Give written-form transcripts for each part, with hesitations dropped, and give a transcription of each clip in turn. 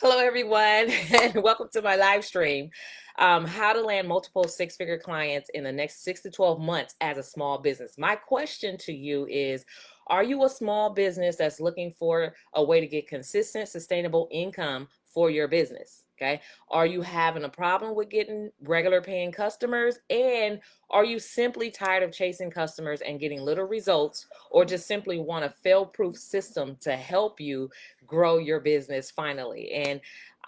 Hello, everyone, and welcome to my live stream. How to land multiple six-figure clients in the next 6 to 12 months as a small business. My question to you is, are you a small business that's looking for a way to get consistent, sustainable income for your business? Okay. Are you having a problem with getting regular paying customers? And are you simply tired of chasing customers and getting little results, or just simply want a fail-proof system to help you grow your business finally? And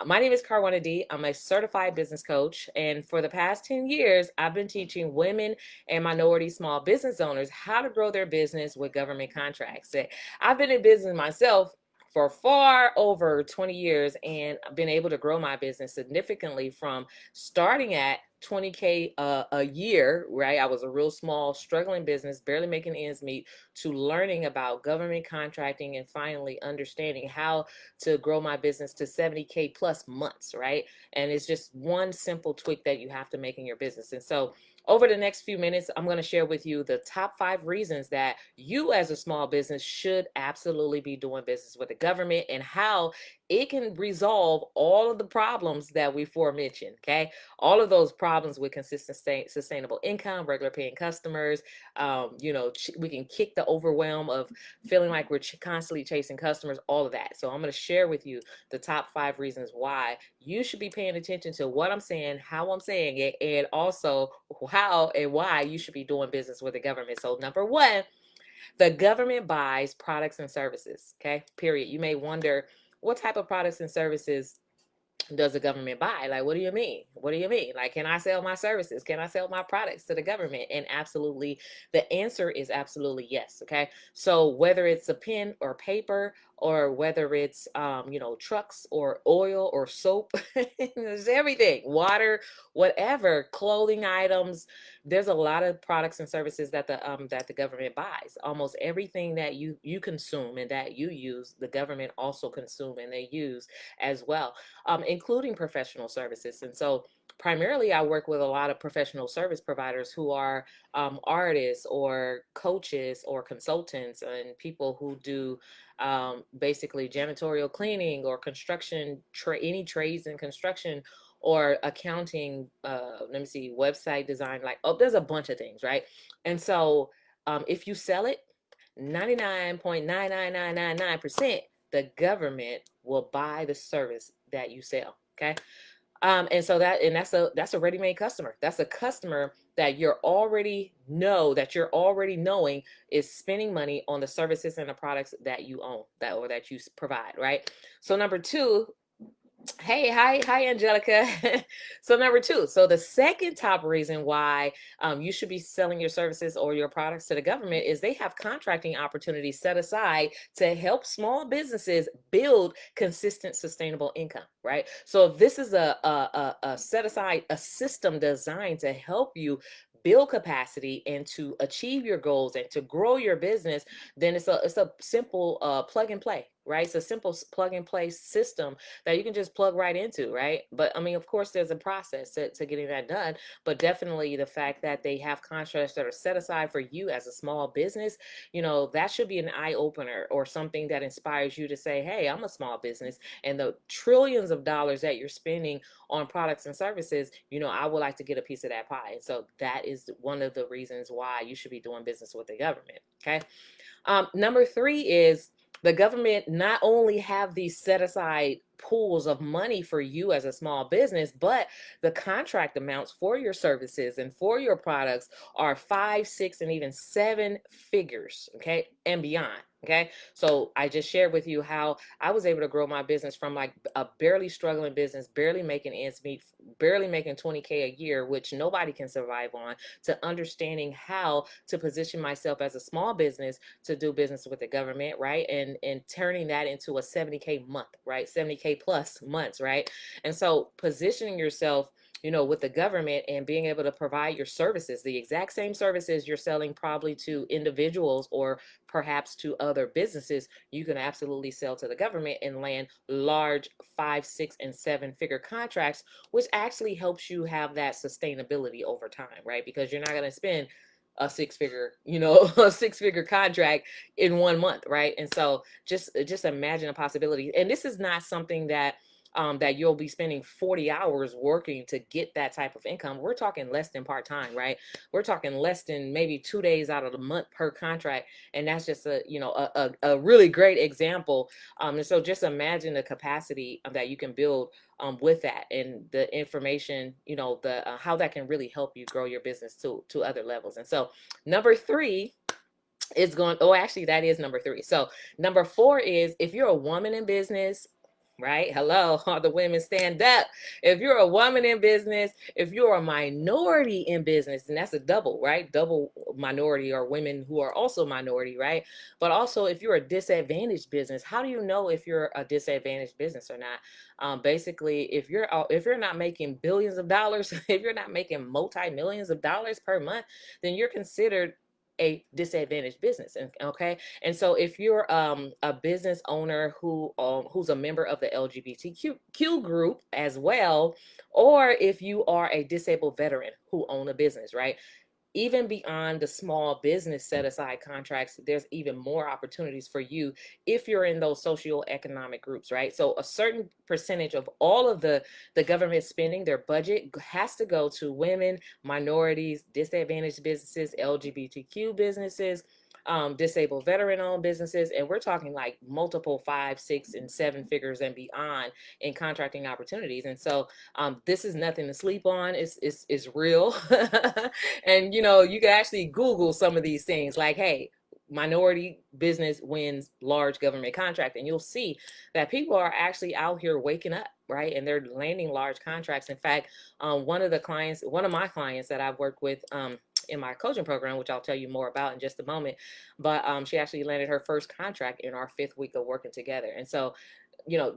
my name is Karwanna D. I'm a certified business coach. And for the past 10 years, I've been teaching women and minority small business owners how to grow their business with government contracts. I've been in business myself for far over 20 years, and I've been able to grow my business significantly from starting at 20K a year, right? I was a real small, struggling business, barely making ends meet, to learning about government contracting and finally understanding how to grow my business to 70K plus months, right? And it's just one simple tweak that you have to make in your business. And so over the next few minutes, I'm going to share with you the top 5 reasons that you as a small business should absolutely be doing business with the government, and how it can resolve all of the problems that we forementioned. Okay. All of those problems with consistent, sustainable income, regular paying customers. We can kick the overwhelm of feeling like we're constantly chasing customers, all of that. So I'm going to share with you the top 5 reasons why you should be paying attention to what I'm saying, how I'm saying it, and also how and why you should be doing business with the government. So number one, the government buys products and services. Okay, period. You may wonder, what type of products and services does the government buy? Like, what do you mean? What do you mean? Like, can I sell my services? Can I sell my products to the government? And absolutely, the answer is absolutely yes. Okay. So whether it's a pen or paper, or whether it's, trucks or oil or soap, there's everything, water, whatever, clothing items. There's a lot of products and services that the government buys. Almost everything that you consume and that you use, the government also consume and they use as well, including professional services. And so primarily I work with a lot of professional service providers who are artists or coaches or consultants, and people who do basically janitorial cleaning or construction, any trades in construction, or accounting, let me see, website design, like, oh, there's a bunch of things, right? And so if you sell it, 99.99999%, the government will buy the service that you sell. Okay. And so that's a ready-made customer. That's a customer that you're already knowing is spending money on the services and the products that you own, that you provide, right? So number two, hey, hi, Angelica. So number two, so the second top reason why you should be selling your services or your products to the government is they have contracting opportunities set aside to help small businesses build consistent, sustainable income, right? So if this is a set aside, a system designed to help you build capacity and to achieve your goals and to grow your business, then it's a simple plug and play, right? It's a simple plug and play system that you can just plug right into, right? But I mean, of course, there's a process to getting that done. But definitely the fact that they have contracts that are set aside for you as a small business, that should be an eye opener, or something that inspires you to say, hey, I'm a small business, and the trillions of dollars that you're spending on products and services, I would like to get a piece of that pie. And so that is one of the reasons why you should be doing business with the government. Okay. Number three is, the government not only have these set aside pools of money for you as a small business, but the contract amounts for your services and for your products are 5, 6, and even 7 figures, okay, and beyond. Okay, so I just shared with you how I was able to grow my business from like a barely struggling business, barely making ends meet, barely making 20K a year, which nobody can survive on, to understanding how to position myself as a small business to do business with the government, right? And turning that into a 70K month, right? 70K plus months, right? And so positioning yourself, with the government and being able to provide your services, the exact same services you're selling probably to individuals or perhaps to other businesses, you can absolutely sell to the government and land large 5, 6, and 7 figure contracts, which actually helps you have that sustainability over time, right? Because you're not going to spend a 6 figure, a 6 figure contract in 1 month, right? And so just imagine a possibility. And this is not something that that you'll be spending 40 hours working to get that type of income. We're talking less than part-time, right? We're talking less than maybe 2 days out of the month per contract. And that's just a really great example. And so just imagine the capacity that you can build with that, and the information, the how that can really help you grow your business to other levels. And so number 3 is going, oh, actually, that is number 3. So number 4 is, if you're a woman in business, right? Hello, all the women, stand up. If you're a woman in business, if you're a minority in business, and that's a double, right? Double minority, or women who are also minority, right? But also, if you're a disadvantaged business, how do you know if you're a disadvantaged business or not? Basically, if you're not making billions of dollars, if you're not making multi-millions of dollars per month, then you're considered a disadvantaged business. And okay, and so if you're a business owner who's a member of the LGBTQ group as well, or if you are a disabled veteran who own a business, right? Even beyond the small business set aside contracts, there's even more opportunities for you if you're in those socioeconomic groups, right? So a certain percentage of all of the government spending, their budget, has to go to women, minorities, disadvantaged businesses, LGBTQ businesses, disabled veteran owned businesses. And we're talking like multiple 5, 6, and 7 figures and beyond in contracting opportunities. And so this is nothing to sleep on. It's real. And you can actually Google some of these things, like, hey, minority business wins large government contract, and you'll see that people are actually out here waking up, right? And they're landing large contracts. In fact, one of my clients that I've worked with in my coaching program, which I'll tell you more about in just a moment, but she actually landed her first contract in our 5th week of working together. And so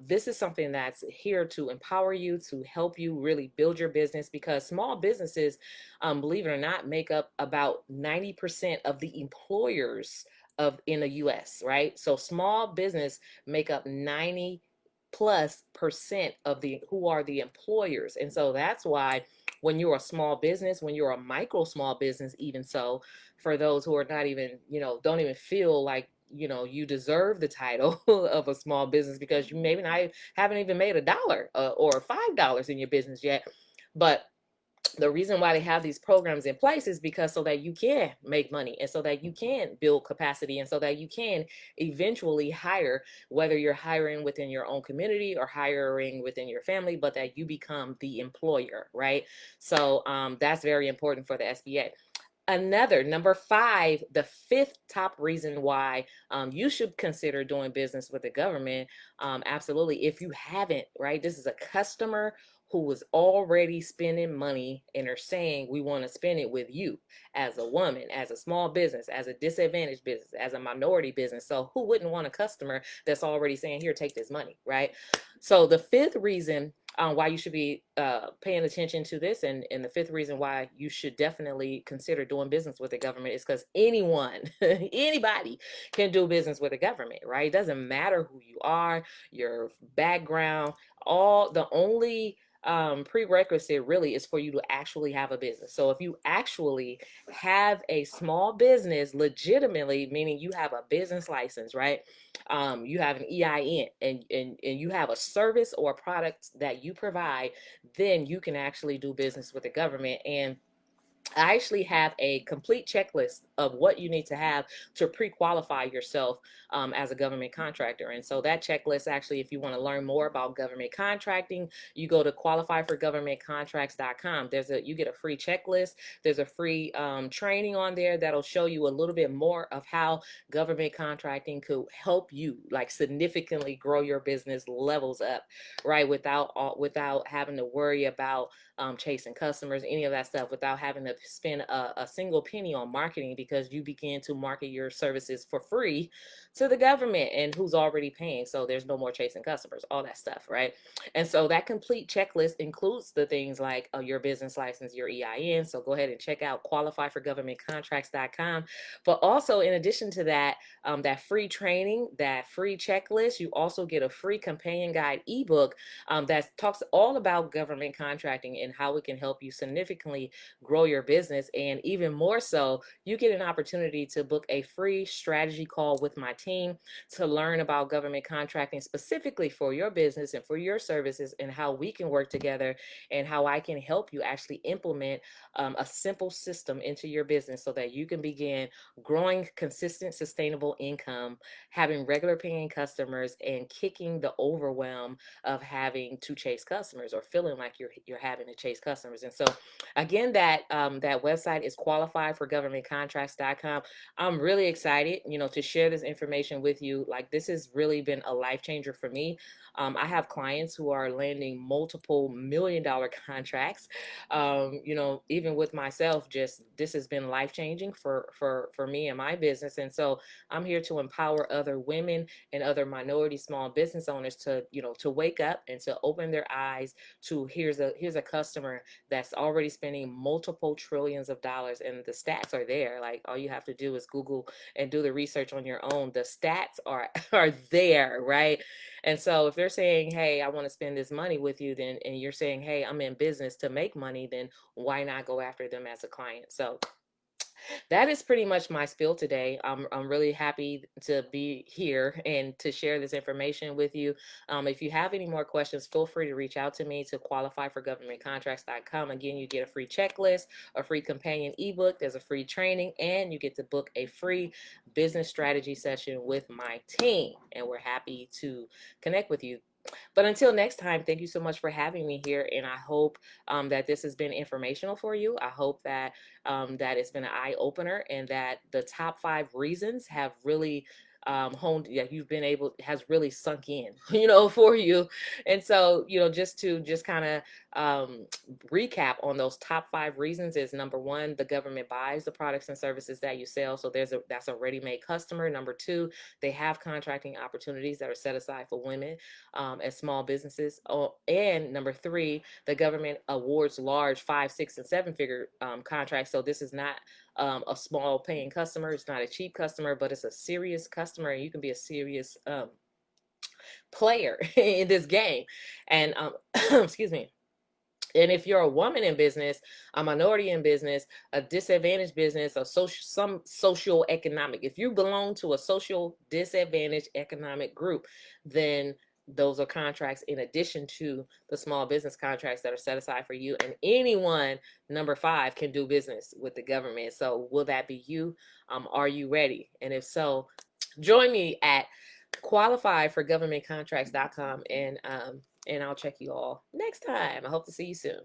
this is something that's here to empower you, to help you really build your business, because small businesses, believe it or not, make up about 90% of the employers in the US, right? So small business make up 90+% of who are the employers. And so that's why when you're a small business, when you're a micro small business, even so, for those who are not even, don't even feel like you deserve the title of a small business, because you maybe not haven't even made $1 or $5 in your business yet. But the reason why they have these programs in place is because so that you can make money, and so that you can build capacity, and so that you can eventually hire, whether you're hiring within your own community or hiring within your family, but that you become the employer, right? So that's very important for the SBA. Another, number 5, the 5th top reason why you should consider doing business with the government, absolutely, if you haven't, right? This is a customer who is already spending money and are saying, we want to spend it with you as a woman, as a small business, as a disadvantaged business, as a minority business. So who wouldn't want a customer that's already saying, here, take this money, right? So the 5th reason why you should be paying attention to this, and the 5th reason why you should definitely consider doing business with the government, is because anyone, anybody can do business with the government, right? It doesn't matter who you are, your background. The only prerequisite really is for you to actually have a business. So if you actually have a small business legitimately, meaning you have a business license, right? You have an EIN, and you have a service or a product that you provide, then you can actually do business with the government. And I actually have a complete checklist of what you need to have to pre-qualify yourself as a government contractor. And so that checklist, actually, if you want to learn more about government contracting, you go to qualifyforgovernmentcontracts.com. You get a free checklist. There's a free training on there that'll show you a little bit more of how government contracting could help you, like, significantly grow your business levels up, right? Without having to worry about chasing customers, any of that stuff, without having to spend a single penny on marketing, because you begin to market your services for free to the government, and who's already paying. So there's no more chasing customers, all that stuff, right? And so that complete checklist includes the things like your business license, your EIN. So go ahead and check out qualifyforgovernmentcontracts.com. But also, in addition to that, that free training, that free checklist, you also get a free companion guide ebook that talks all about government contracting and how it can help you significantly grow your business. And even more so, you get an opportunity to book a free strategy call with my team to learn about government contracting specifically for your business and for your services, and how we can work together and how I can help you actually implement a simple system into your business so that you can begin growing consistent, sustainable income, having regular paying customers, and kicking the overwhelm of having to chase customers or feeling like you're having to chase customers. And so again, that website is qualifiedforgovernmentcontracts.com. I'm really excited, to share this information with you. Like, this has really been a life changer for me. I have clients who are landing multiple $1 million contracts. Even with myself, just this has been life changing for me and my business. And so I'm here to empower other women and other minority small business owners to, to wake up and to open their eyes to here's a customer that's already spending multiple trillions of dollars, and the stats are there. Like, all you have to do is Google and do the research on your own. The stats are there, right? And so if they're saying, hey, I want to spend this money with you, then, and you're saying, hey, I'm in business to make money, then why not go after them as a client? So that is pretty much my spiel today. I'm really happy to be here and to share this information with you. If you have any more questions, feel free to reach out to me to qualifiedforgovernmentcontracts.com. Again, you get a free checklist, a free companion ebook, there's a free training, and you get to book a free business strategy session with my team. And we're happy to connect with you. But until next time, thank you so much for having me here, and I hope that this has been informational for you. I hope that that it's been an eye opener, and that the top 5 reasons have really honed, you've been able, has really sunk in, for you. And so, just kind of recap on those top 5 reasons is: number 1, the government buys the products and services that you sell. So that's a ready-made customer. Number 2, they have contracting opportunities that are set aside for women as small businesses. Oh, and number 3, the government awards large 5, 6, and 7-figure contracts. So this is not a small paying customer. It's not a cheap customer, but it's a serious customer, and you can be a serious player in this game. And excuse me. And if you're a woman in business, a minority in business, a disadvantaged business, some social economic, if you belong to a social disadvantaged economic group, then those are contracts in addition to the small business contracts that are set aside for you. And anyone, number 5, can do business with the government. So will that be you? Are you ready? And if so, join me at qualifiedforgovernmentcontracts.com, and I'll check you all next time. I hope to see you soon.